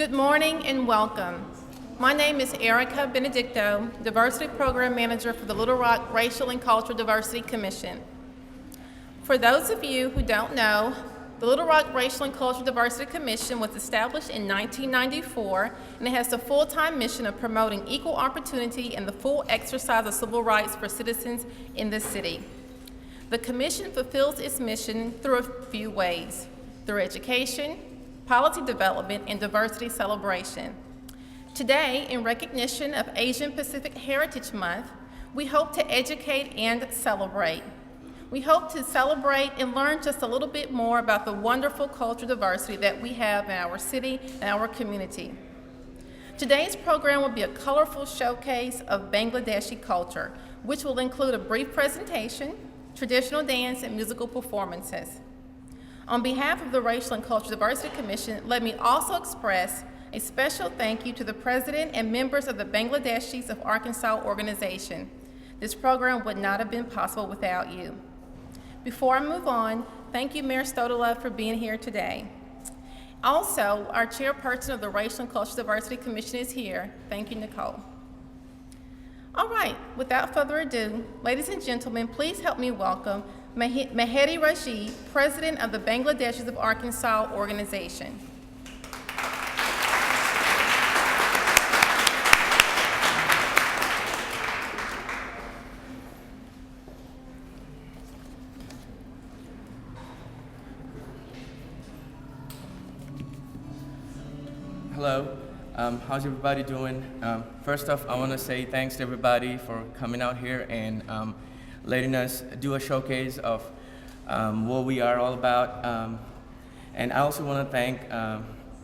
Good morning and welcome. My name is Erica Benedicto, Diversity Program Manager for the Little Rock Racial and Cultural Diversity Commission. For those of you who don't know, the Little Rock Racial and Cultural Diversity Commission was established in 1994, and it has the full-time mission of promoting equal opportunity and the full exercise of civil rights for citizens in the city. The commission fulfills its mission through a few ways: through education, policy development, and diversity celebration. Today, in recognition of Asian Pacific Heritage Month, we hope to educate and celebrate. We hope to celebrate and learn just a little bit more about the wonderful cultural diversity that we have in our city and our community. Today's program will be a colorful showcase of Bangladeshi culture, which will include a brief presentation, traditional dance, and musical performances. On behalf of the Racial and Cultural Diversity Commission, let me also express a special thank you to the President and members of the Bangladeshis of Arkansas organization. This program would not have been possible without you. Before I move on, thank you, Mayor Stodola, for being here today. Also, our chairperson of the Racial and Cultural Diversity Commission is here. Thank you, Nicole. All right, without further ado, ladies and gentlemen, please help me welcome Mehdi Rashid, President of the Bangladeshis of Arkansas organization. Hello, how's everybody doing? First off, I want to say thanks to everybody for coming out here and letting us do a showcase of what we are all about. And I also want to thank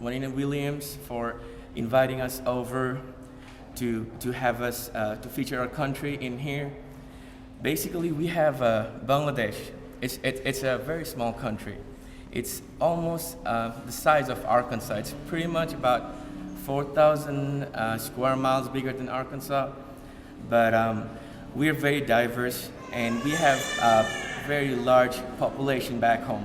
Juanita Williams for inviting us over to have us to feature our country in here. Basically, we have Bangladesh. It's a very small country. It's almost the size of Arkansas. It's pretty much about 4,000 square miles bigger than Arkansas. But we're very diverse, and we have a very large population back home.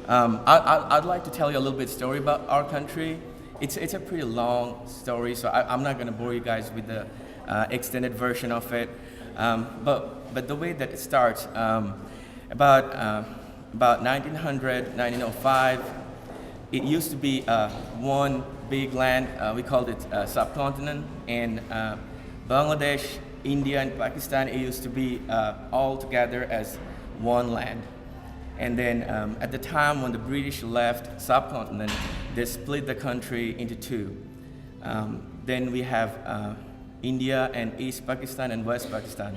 I'd like to tell you a little bit story about our country. It's a pretty long story, so I'm not going to bore you guys with the extended version of it. But the way that it starts, about 1900, 1905, it used to be one big land. We called it subcontinent. And Bangladesh, India, and Pakistan, it used to be all together as one land. And then at the time when the British left subcontinent, they split the country into two. Then we have India and East Pakistan and West Pakistan.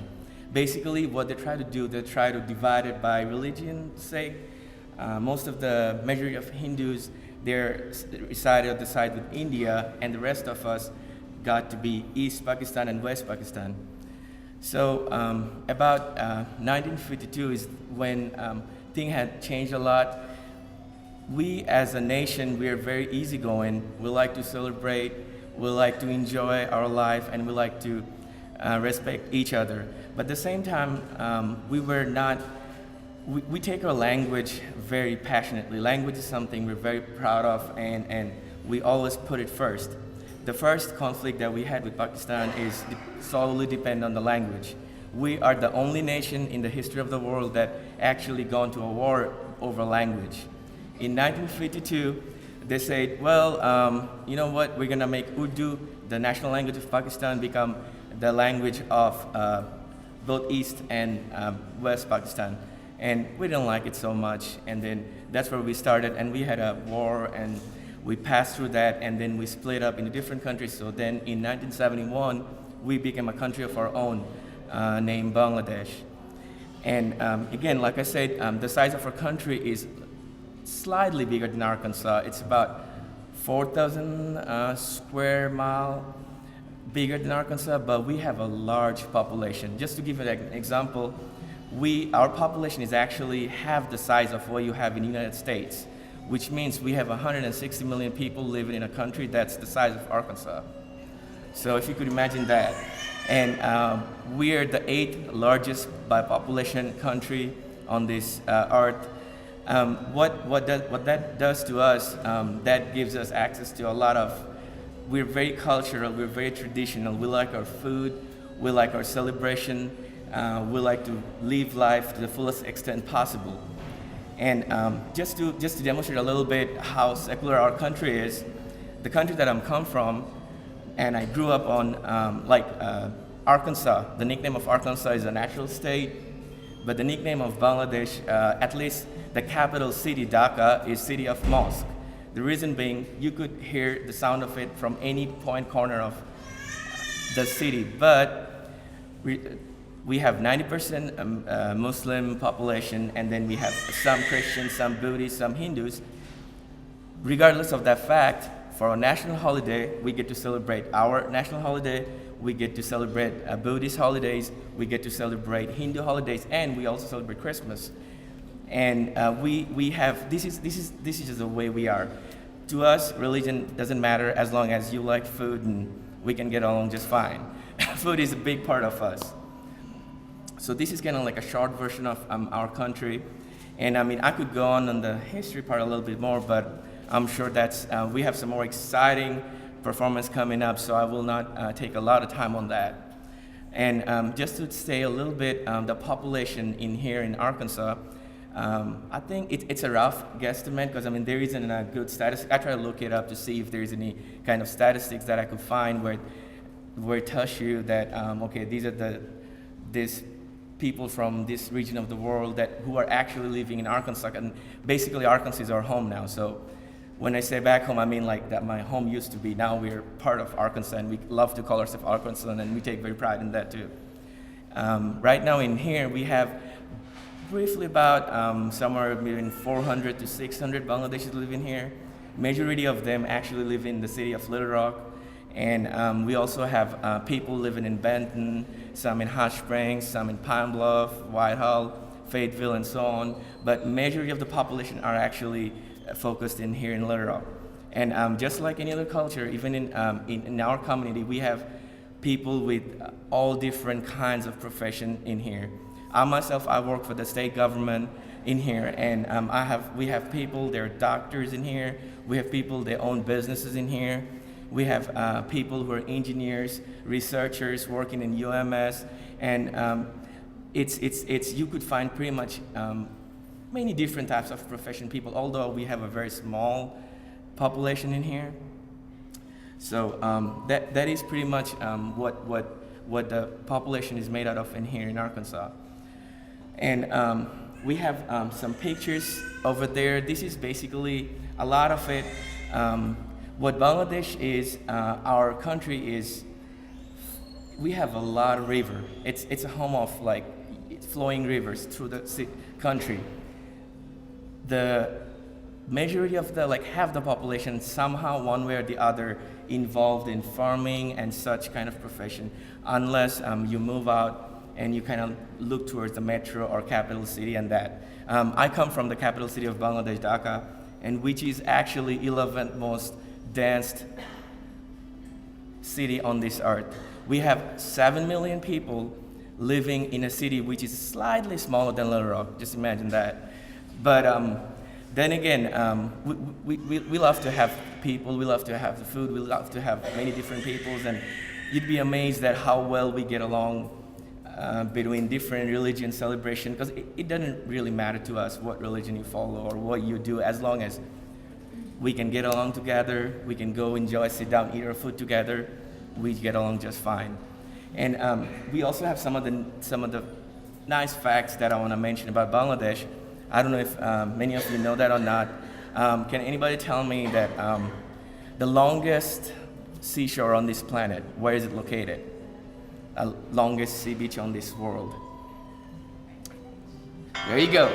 Basically, what they try to do, they try to divide it by religion's sake. Most of the majority of Hindus, they're resided on the side with India, and the rest of us got to be East Pakistan and West Pakistan. So about 1952 is when things had changed a lot. We as a nation, we are very easygoing. We like to celebrate, we like to enjoy our life, and we like to respect each other. But at the same time, we take our language very passionately. Language is something we're very proud of, and we always put it first. The first conflict that we had with Pakistan is solely depend on the language. We are the only nation in the history of the world that actually gone to a war over language. In 1952, they said, well, you know what, we're gonna make Urdu, the national language of Pakistan, become the language of both East and West Pakistan. And we didn't like it so much, and then that's where we started, and we had a war, and we passed through that, and then we split up into different countries. So then in 1971, we became a country of our own, named Bangladesh. And again, like I said, the size of our country is slightly bigger than Arkansas. It's about 4,000 square mile bigger than Arkansas, but we have a large population. Just to give you an example, our population is actually half the size of what you have in the United States, which means we have 160 million people living in a country that's the size of Arkansas. So if you could imagine that. And we are the 8th largest by population country on this earth. What that does to us, that gives us access to a lot of. We're very cultural. We're very traditional. We like our food. We like our celebration. We like to live life to the fullest extent possible. And just to demonstrate a little bit how secular our country is, the country that I'm come from, and I grew up on Arkansas. The nickname of Arkansas is a natural state, but the nickname of Bangladesh, at least the capital city, Dhaka, is city of mosque. The reason being, you could hear the sound of it from any point corner of the city, but we have 90% Muslim population, and then we have some Christians, some Buddhists, some Hindus. Regardless of that fact, for our national holiday, we get to celebrate our national holiday, we get to celebrate Buddhist holidays, we get to celebrate Hindu holidays, and we also celebrate Christmas. And we have, this is just the way we are. To us, religion doesn't matter as long as you like food and we can get along just fine. Food is a big part of us. So this is kind of like a short version of our country. And I mean, I could go on the history part a little bit more, but I'm sure that's, we have some more exciting performance coming up, so I will not take a lot of time on that. And just to say a little bit, the population in here in Arkansas, I think it's a rough guesstimate, because I mean, there isn't a good statistic. I try to look it up to see if there's any kind of statistics that I could find where it tells you that, okay, these are these people from this region of the world who are actually living in Arkansas, and basically Arkansas is our home now. So when I say back home, I mean like that my home used to be. Now we're part of Arkansas, and we love to call ourselves Arkansas, and we take very pride in that too. Right now in here, we have briefly about somewhere between 400 to 600 Bangladeshis living here. Majority of them actually live in the city of Little Rock. And we also have people living in Benton, some in Hot Springs, some in Pine Bluff, Whitehall, Fayetteville, and so on. But majority of the population are actually focused in here in Little Rock. And just like any other culture, even in our community, we have people with all different kinds of profession in here. I myself, I work for the state government in here, and we have people, they're doctors in here. We have people, they own businesses in here. We have people who are engineers, researchers working in UMS, and you could find pretty much many different types of profession people, although we have a very small population in here. So that is pretty much what the population is made out of in here in Arkansas. And we have some pictures over there. This is basically a lot of it. What Bangladesh is, our country is, we have a lot of river. It's a home of like flowing rivers through the country. The majority of half the population somehow one way or the other involved in farming and such kind of profession, unless you move out and you kind of look towards the metro or capital city and that. I come from the capital city of Bangladesh, Dhaka, and which is actually 11th most dense city on this earth. We have 7 million people living in a city which is slightly smaller than Little Rock. Just imagine that. But then again, we love to have people, we love to have the food, we love to have many different peoples, and you'd be amazed at how well we get along between different religion celebration, because it doesn't really matter to us what religion you follow or what you do, as long as we can get along together, we can go enjoy, sit down, eat our food together, we get along just fine. And we also have some of the nice facts that I want to mention about Bangladesh. I don't know if many of you know that or not. Can anybody tell me that the longest seashore on this planet, where is it located? Longest sea beach on this world. There you go.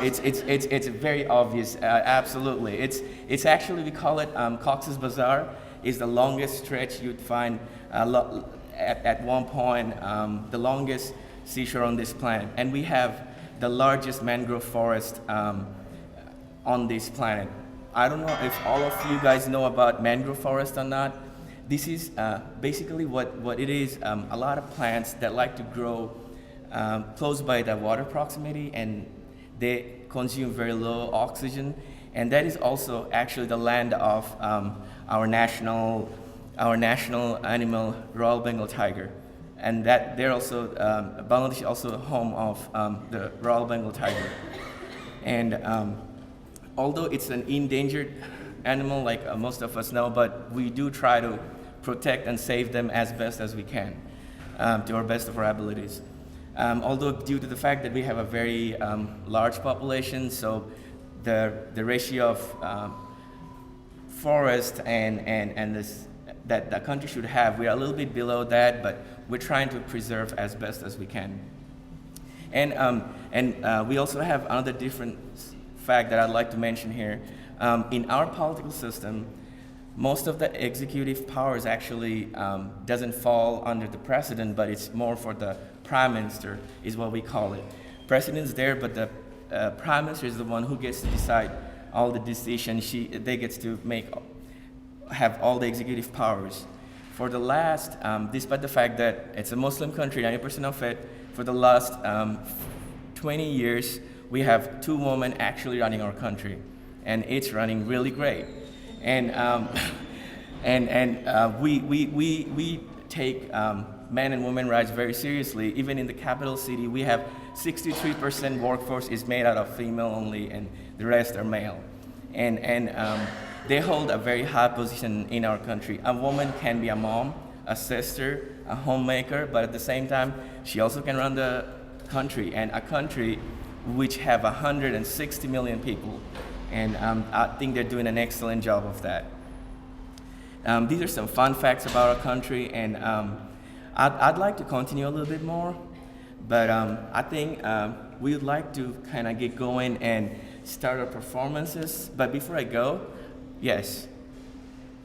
It's very obvious. Absolutely. It's actually, we call it Cox's Bazar. Is the longest stretch you'd find at one point, the longest seashore on this planet, and we have the largest mangrove forest on this planet. I don't know if all of you guys know about mangrove forest or not. This is basically what it is. A lot of plants that like to grow close by the water proximity, and they consume very low oxygen, and that is also actually the land of our national animal, Royal Bengal tiger, and that they're also Bangladesh is also home of the Royal Bengal tiger, and although it's an endangered animal, like most of us know, but we do try to protect and save them as best as we can, to our best of our abilities. Although due to the fact that we have a very large population, so the ratio of forest and this, that the country should have, we are a little bit below that, but we're trying to preserve as best as we can. And we also have another different fact that I'd like to mention here. In our political system, most of the executive powers actually doesn't fall under the president, but it's more for the prime minister, is what we call it. President's there, but the prime minister is the one who gets to decide all the decisions. They gets to have all the executive powers. For the last, despite the fact that it's a Muslim country, 90% of it, for the last 20 years, we have 2 women actually running our country, and it's running really great. And we take men and women rights very seriously. Even in the capital city, we have 63% workforce is made out of female only, and the rest are male. And they hold a very high position in our country. A woman can be a mom, a sister, a homemaker, but at the same time, she also can run the country, and a country which have 160 million people. And I think they're doing an excellent job of that. These are some fun facts about our country, and I'd like to continue a little bit more, but I think we would like to kind of get going and start our performances. But before I go, yes.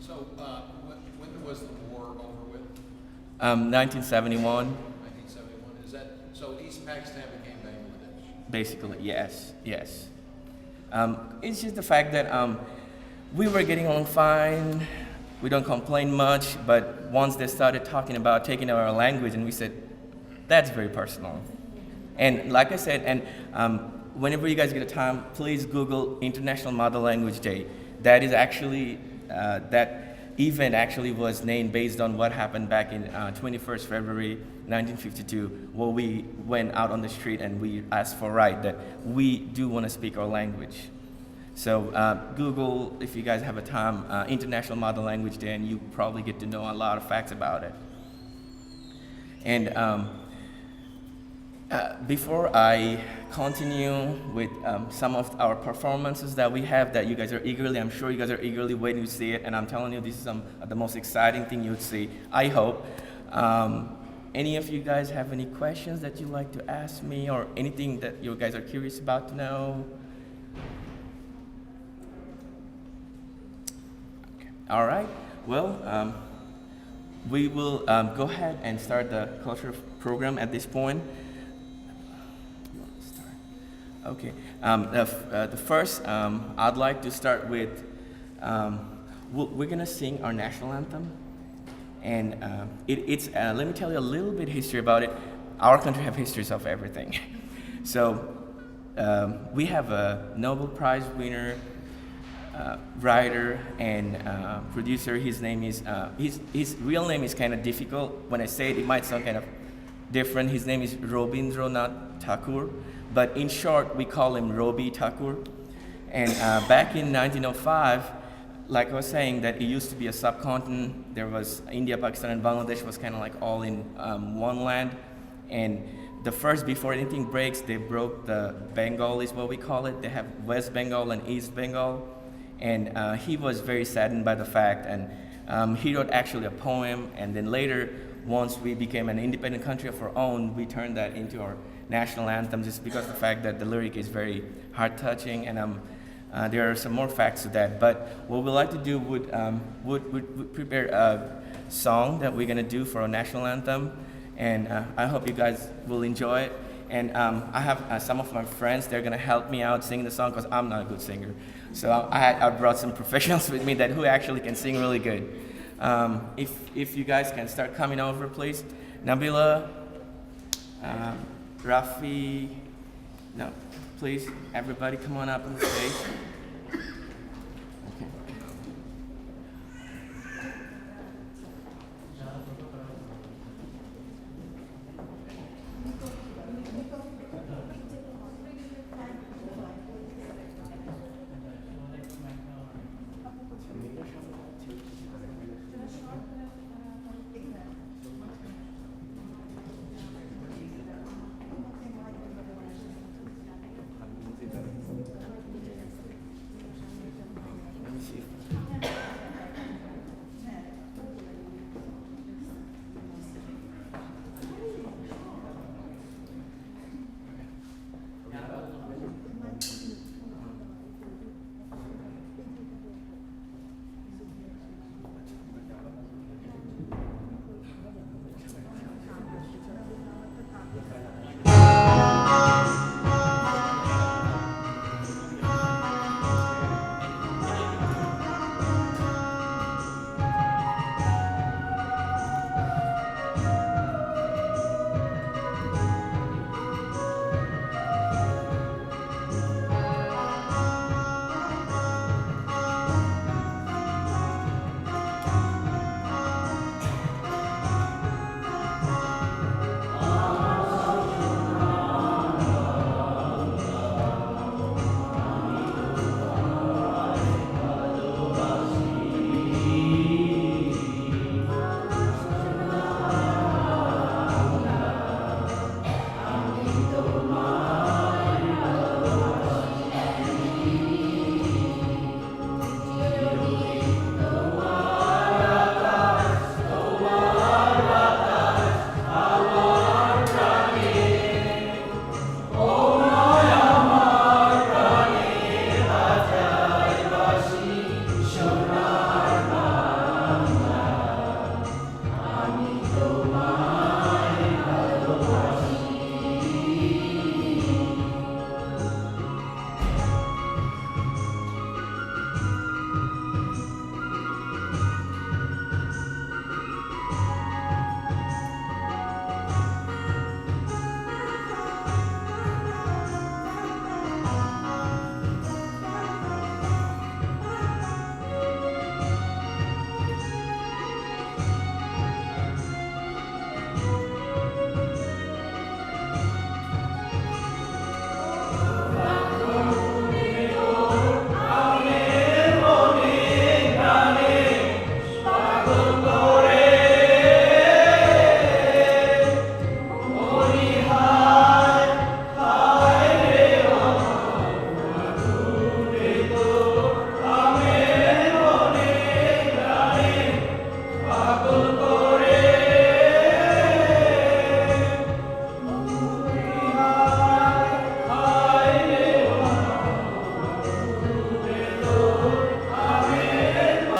So when was the war over with? 1971. 1971. Is that so? East Pakistan became Bangladesh. Basically, yes. It's just the fact that we were getting along fine. We don't complain much, but once they started talking about taking our language, and we said, that's very personal. And like I said, and whenever you guys get a time, please Google International Mother Language Day. That is actually, that event actually was named based on what happened back in 21st February 1952, where we went out on the street and we asked for right that we do want to speak our language. So Google, if you guys have a time, International Mother Language Day, and you probably get to know a lot of facts about it. And before I continue with some of our performances that we have that you guys are eagerly, I'm sure you guys are eagerly waiting to see it, and I'm telling you this is the most exciting thing you'd see, I hope. Any of you guys have any questions that you'd like to ask me, or anything that you guys are curious about to know? All right, well, we will go ahead and start the culture program at this point. Okay, the first, I'd like to start with, we're gonna sing our national anthem. And it's let me tell you a little bit history about it. Our country have histories of everything. So we have a Nobel Prize winner, writer and producer. His name is, his real name is kind of difficult. When I say it, it might sound kind of different. His name is Robindranath Tagore, but in short, we call him Robi Tagore. And back in 1905, like I was saying, that it used to be a subcontinent. There was India, Pakistan, and Bangladesh was kind of like all in one land. And the first, before anything breaks, they broke the Bengal, is what we call it. They have West Bengal and East Bengal. And he was very saddened by the fact, and he wrote actually a poem. And then later, once we became an independent country of our own, we turned that into our national anthem, just because of the fact that the lyric is very heart-touching, and there are some more facts to that. But what we like to do would prepare a song that we're gonna do for our national anthem, and I hope you guys will enjoy it. And I have some of my friends, they're gonna help me out singing the song, because I'm not a good singer. So I brought some professionals with me that who actually can sing really good. If you guys can start coming over, please. Nabila, Rafi, no. Please, everybody come on up on the stage.